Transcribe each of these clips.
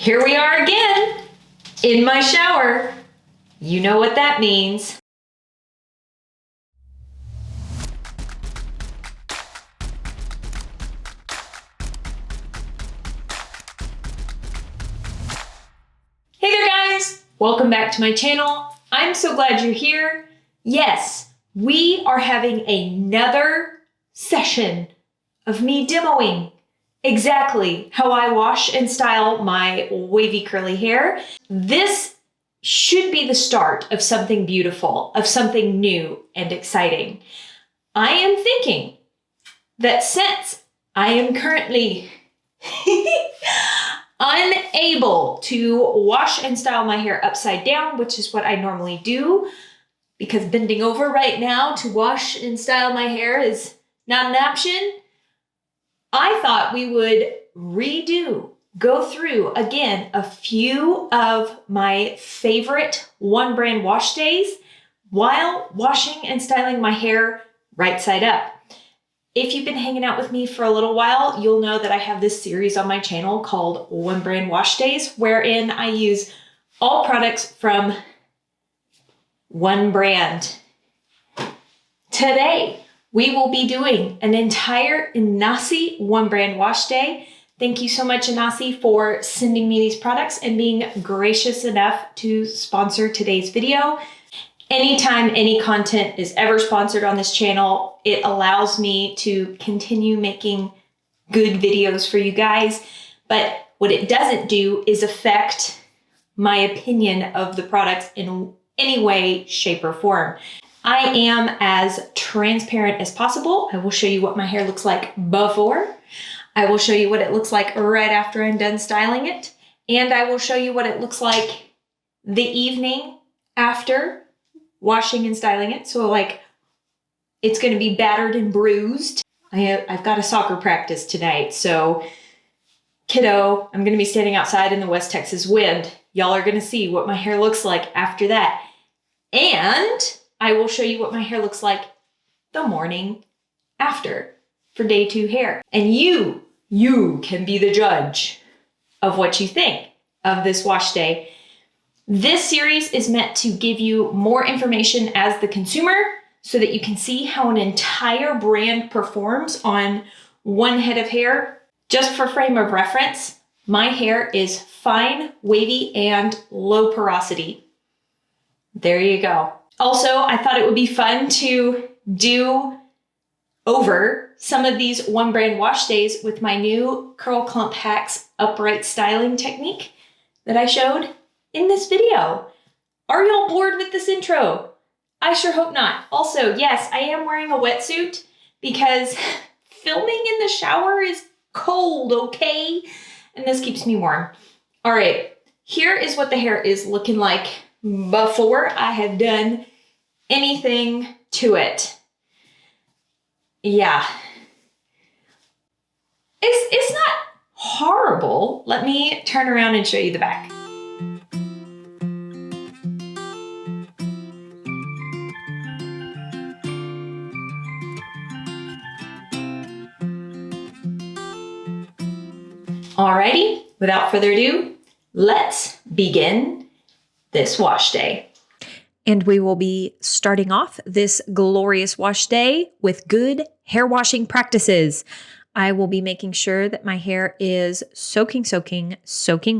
Here we are again, in my shower. You know what that means. Hey there guys, welcome back to my channel. I'm so glad you're here. Yes, we are having another session of me demoing exactly how I wash and style my wavy curly hair. This should be the start of something beautiful, of something new and exciting. I am thinking that since I am currently unable to wash and style my hair upside down, which is what I normally do, because bending over right now to wash and style my hair is not an option, I thought we would go through again a few of my favorite one brand wash days while washing and styling my hair right side up. If you've been hanging out with me for a little while, you'll know that I have this series on my channel called One Brand Wash Days, wherein I use all products from one brand. Today, we will be doing an entire Inahsi one brand wash day. Thank you so much, Inahsi, for sending me these products and being gracious enough to sponsor today's video. Anytime any content is ever sponsored on this channel, it allows me to continue making good videos for you guys. But what it doesn't do is affect my opinion of the products in any way, shape, or form. I am as transparent as possible. I will show you what my hair looks like before. I will show you what it looks like right after I'm done styling it. And I will show you what it looks like the evening after washing and styling it. So like, it's gonna be battered and bruised. I've got a soccer practice tonight. So kiddo, I'm gonna be standing outside in the West Texas wind. Y'all are gonna see what my hair looks like after that. And I will show you what my hair looks like the morning after for day 2 hair. And you can be the judge of what you think of this wash day. This series is meant to give you more information as the consumer so that you can see how an entire brand performs on one head of hair. Just for frame of reference, my hair is fine, wavy, and low porosity. There you go. Also, I thought it would be fun to do over some of these one brand wash days with my new Curl Clump Hacks upright styling technique that I showed in this video. Are y'all bored with this intro? I sure hope not. Also, yes, I am wearing a wetsuit because filming in the shower is cold, okay? And this keeps me warm. All right, here is what the hair is looking like before I have done anything to it. Yeah. It's not horrible. Let me turn around and show you the back. Alrighty, without further ado, let's begin this wash day. And we will be starting off this glorious wash day with good hair washing practices. I will be making sure that my hair is soaking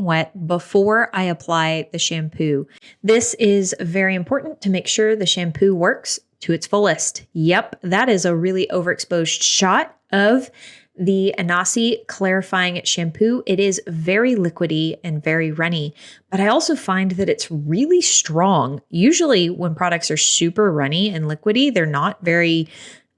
wet before I apply the shampoo. This is very important to make sure the shampoo works to its fullest. Yep, that is a really overexposed shot of the Inahsi Clarifying Shampoo. It is very liquidy and very runny, but I also find that it's really strong. Usually when products are super runny and liquidy, they're not very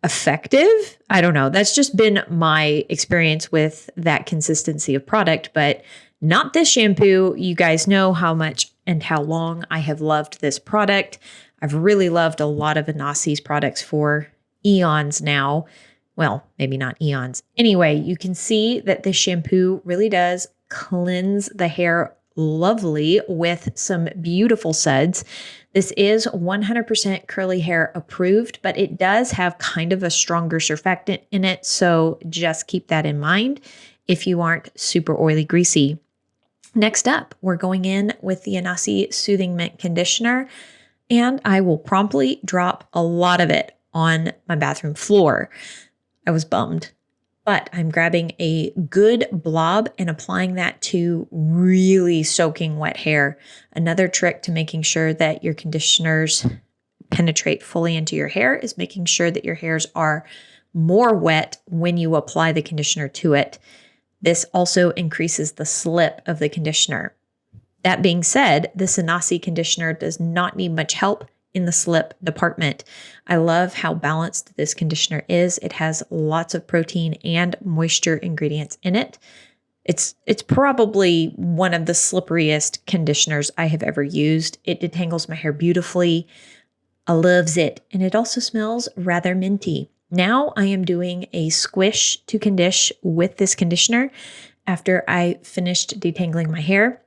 effective. I don't know. That's just been my experience with that consistency of product, but not this shampoo. You guys know how much and how long I have loved this product. I've really loved a lot of Inahsi's products for eons now. Well, maybe not eons. Anyway, you can see that this shampoo really does cleanse the hair lovely with some beautiful suds. This is 100% curly hair approved, but it does have kind of a stronger surfactant in it. So just keep that in mind if you aren't super oily, greasy. Next up, we're going in with the Inahsi Soothing Mint Conditioner, and I will promptly drop a lot of it on my bathroom floor. I was bummed, but I'm grabbing a good blob and applying that to really soaking wet hair. Another trick to making sure that your conditioners penetrate fully into your hair is making sure that your hairs are more wet when you apply the conditioner to it. This also increases the slip of the conditioner. That being said, this Inahsi conditioner does not need much help in the slip department. I love how balanced this conditioner is. It has lots of protein and moisture ingredients in it. It's probably one of the slipperiest conditioners I have ever used. It detangles my hair beautifully. I loves it. And it also smells rather minty. Now I am doing a squish to condish with this conditioner. After I finished detangling my hair,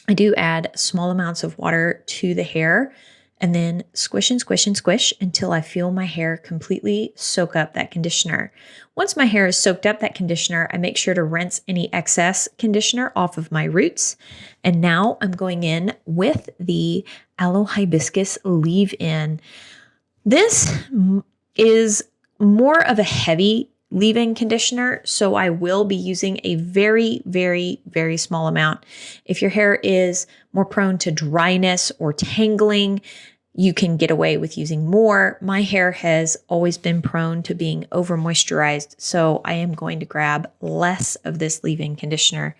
I do add small amounts of water to the hair and then squish and squish and squish until I feel my hair completely soak up that conditioner. Once my hair is soaked up that conditioner, I make sure to rinse any excess conditioner off of my roots. And now I'm going in with the Aloe Hibiscus Leave-In. This is more of a heavy leave-in conditioner, so I will be using a very, very, very small amount. If your hair is more prone to dryness or tangling, you can get away with using more. My hair has always been prone to being over moisturized, so I am going to grab less of this leave-in conditioner.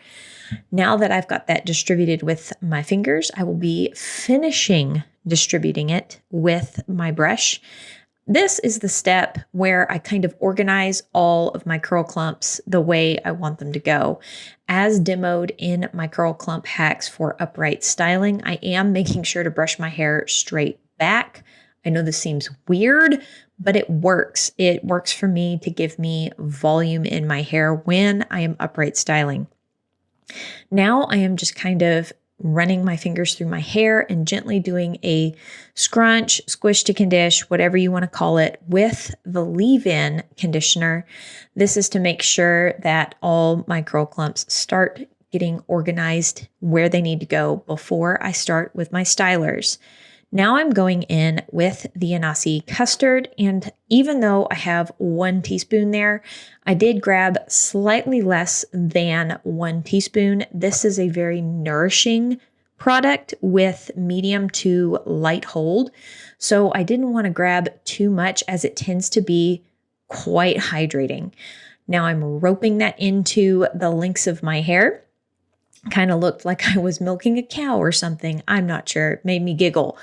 Now that I've got that distributed with my fingers, I will be finishing distributing it with my brush. This is the step where I kind of organize all of my curl clumps the way I want them to go. As demoed in my curl clump hacks for upright styling, I am making sure to brush my hair straight back. I know this seems weird, but it works. It works for me to give me volume in my hair when I am upright styling. Now I am just kind of running my fingers through my hair and gently doing a scrunch, squish to condish, whatever you want to call it, with the leave-in conditioner. This is to make sure that all my curl clumps start getting organized where they need to go before I start with my stylers. Now I'm going in with the Inahsi custard, and even though I have 1 teaspoon there, I did grab slightly less than 1 teaspoon. This is a very nourishing product with medium to light hold, so I didn't want to grab too much as it tends to be quite hydrating. Now I'm roping that into the links of my hair. Kind of looked like I was milking a cow or something. I'm not sure. It made me giggle.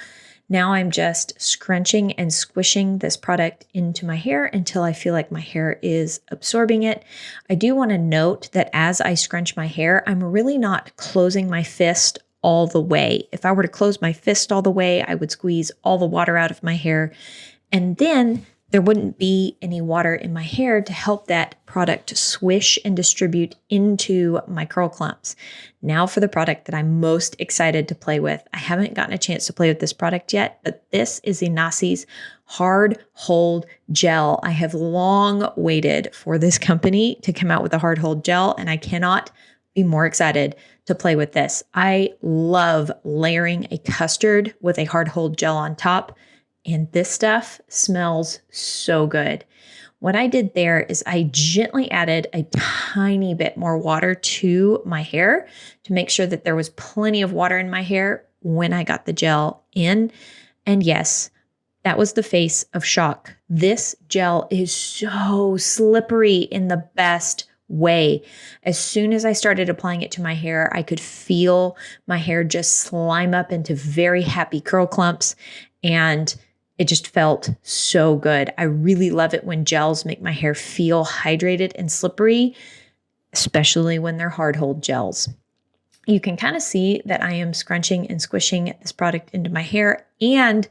Now I'm just scrunching and squishing this product into my hair until I feel like my hair is absorbing it. I do want to note that as I scrunch my hair, I'm really not closing my fist all the way. If I were to close my fist all the way, I would squeeze all the water out of my hair, and then there wouldn't be any water in my hair to help that product swish and distribute into my curl clumps. Now for the product that I'm most excited to play with. I haven't gotten a chance to play with this product yet, but this is Inahsi's Hard Hold Gel. I have long waited for this company to come out with a hard hold gel, and I cannot be more excited to play with this. I love layering a custard with a hard hold gel on top. And this stuff smells so good. What I did there is I gently added a tiny bit more water to my hair to make sure that there was plenty of water in my hair when I got the gel in. And yes, that was the face of shock. This gel is so slippery in the best way. As soon as I started applying it to my hair, I could feel my hair just slime up into very happy curl clumps, and it just felt so good. I really love it when gels make my hair feel hydrated and slippery, especially when they're hard hold gels. You can kind of see that I am scrunching and squishing this product into my hair and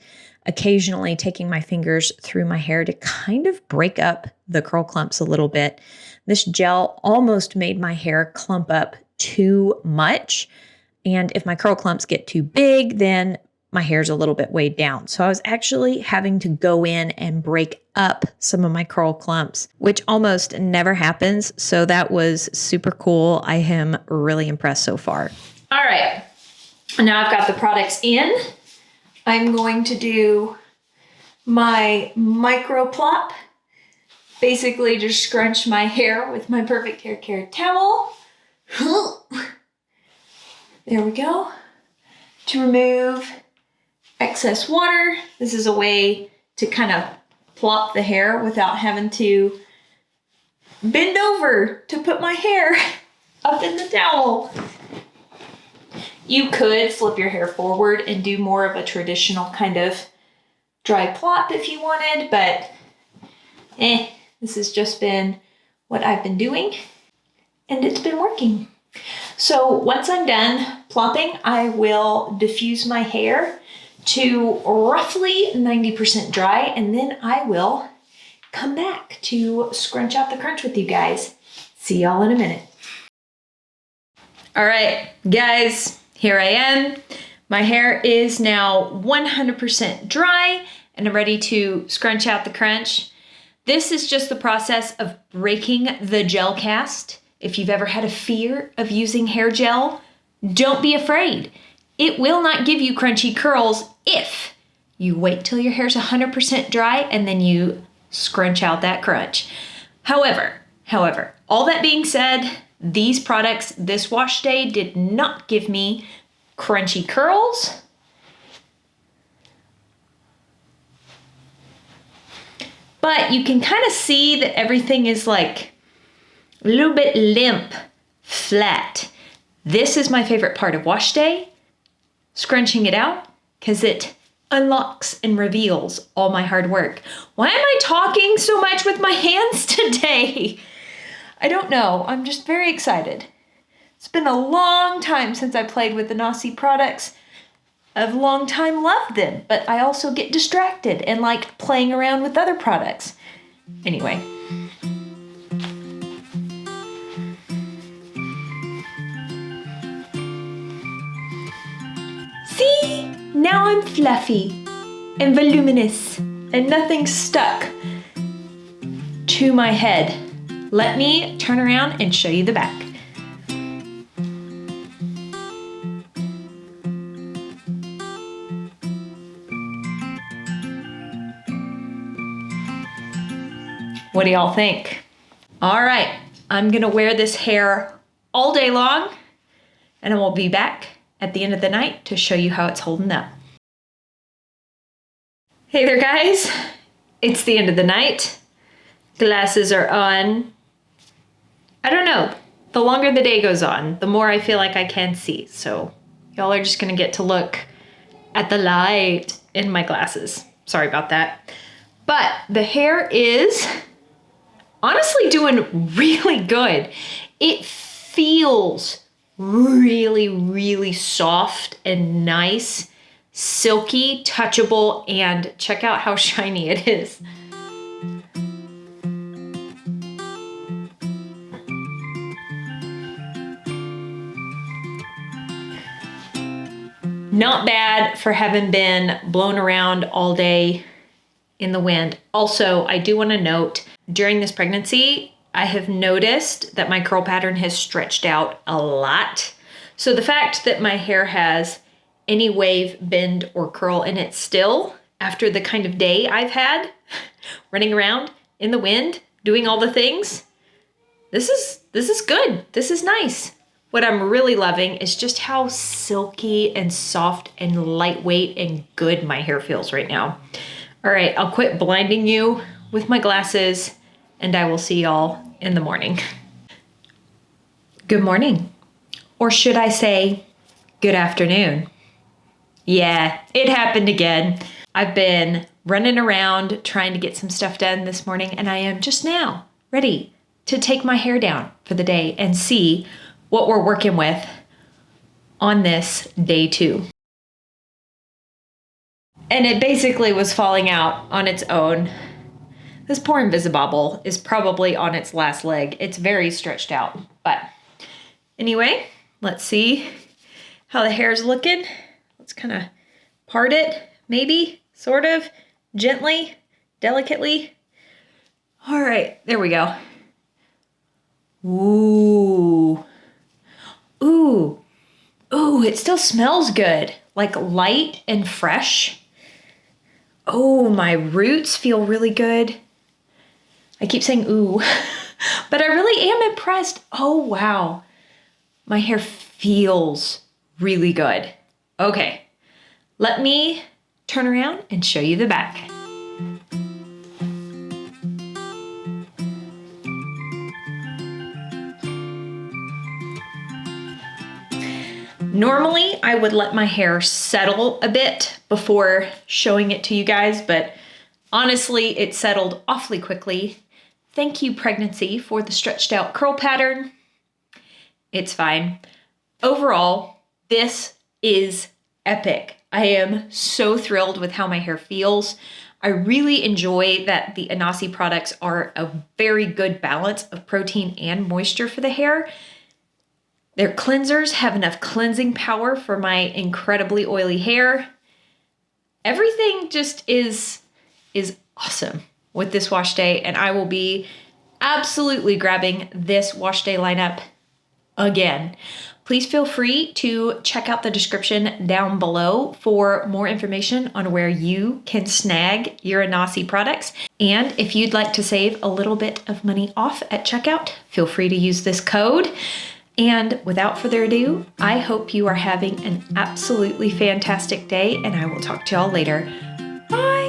occasionally taking my fingers through my hair to kind of break up the curl clumps a little bit. This gel almost made my hair clump up too much. And if my curl clumps get too big, then my hair's a little bit weighed down. So I was actually having to go in and break up some of my curl clumps, which almost never happens. So that was super cool. I am really impressed so far. All right, now I've got the products in. I'm going to do my micro plop. Basically just scrunch my hair with my Perfect Hair Care towel. There we go. To remove excess water. This is a way to kind of plop the hair without having to bend over to put my hair up in the towel. You could flip your hair forward and do more of a traditional kind of dry plop if you wanted, but this has just been what I've been doing, and it's been working. So once I'm done plopping, I will diffuse my hair to roughly 90% dry, and then I will come back to scrunch out the crunch with you guys. See y'all in a minute. All right, guys, here I am. My hair is now 100% dry, and I'm ready to scrunch out the crunch. This is just the process of breaking the gel cast. If you've ever had a fear of using hair gel, don't be afraid. It will not give you crunchy curls if you wait till your hair's 100% dry and then you scrunch out that crunch. However, all that being said, these products, this wash day, did not give me crunchy curls. But you can kind of see that everything is like a little bit limp, flat. This is my favorite part of wash day, scrunching it out, because it unlocks and reveals all my hard work. Why am I talking so much with my hands today? I don't know. I'm just very excited. It's been a long time since I played with the Inahsi products. I've long time loved them, but I also get distracted and like playing around with other products. Anyway. See? Now I'm fluffy and voluminous and nothing's stuck to my head. Let me turn around and show you the back. What do y'all think? All right, I'm gonna wear this hair all day long, and I will be back at the end of the night to show you how it's holding up. Hey there, guys. It's the end of the night. Glasses are on. I don't know. The longer the day goes on, the more I feel like I can see. So y'all are just gonna get to look at the light in my glasses. Sorry about that. But the hair is honestly doing really good. It feels really, really soft and nice, silky, touchable, and check out how shiny it is. Not bad for having been blown around all day in the wind. Also, I do want to note, during this pregnancy, I have noticed that my curl pattern has stretched out a lot. So the fact that my hair has any wave, bend, or curl in it still, after the kind of day I've had, running around in the wind, doing all the things, this is good. This is nice. What I'm really loving is just how silky and soft and lightweight and good my hair feels right now. All right, I'll quit blinding you with my glasses, and I will see y'all in the morning. Good morning. Or should I say, good afternoon. Yeah, it happened again. I've been running around trying to get some stuff done this morning, and I am just now ready to take my hair down for the day and see what we're working with on this day 2. And it basically was falling out on its own. This poor Invisibobble is probably on its last leg. It's very stretched out. But anyway, let's see how the hair's looking. Let's kind of part it, maybe, sort of, gently, delicately. All right, there we go. Ooh. Ooh. Ooh. Ooh, it still smells good, like light and fresh. Oh, my roots feel really good. I keep saying ooh, but I really am impressed. Oh, wow. My hair feels really good. Okay, let me turn around and show you the back. Normally, I would let my hair settle a bit before showing it to you guys, but honestly, it settled awfully quickly. Thank you, pregnancy, for the stretched out curl pattern. It's fine. Overall, this is epic. I am so thrilled with how my hair feels. I really enjoy that the Inahsi products are a very good balance of protein and moisture for the hair. Their cleansers have enough cleansing power for my incredibly oily hair. Everything just is awesome with this wash day, and I will be absolutely grabbing this wash day lineup again. Please feel free to check out the description down below for more information on where you can snag your Inahsi products. And if you'd like to save a little bit of money off at checkout, feel free to use this code. And without further ado, I hope you are having an absolutely fantastic day, and I will talk to y'all later. Bye!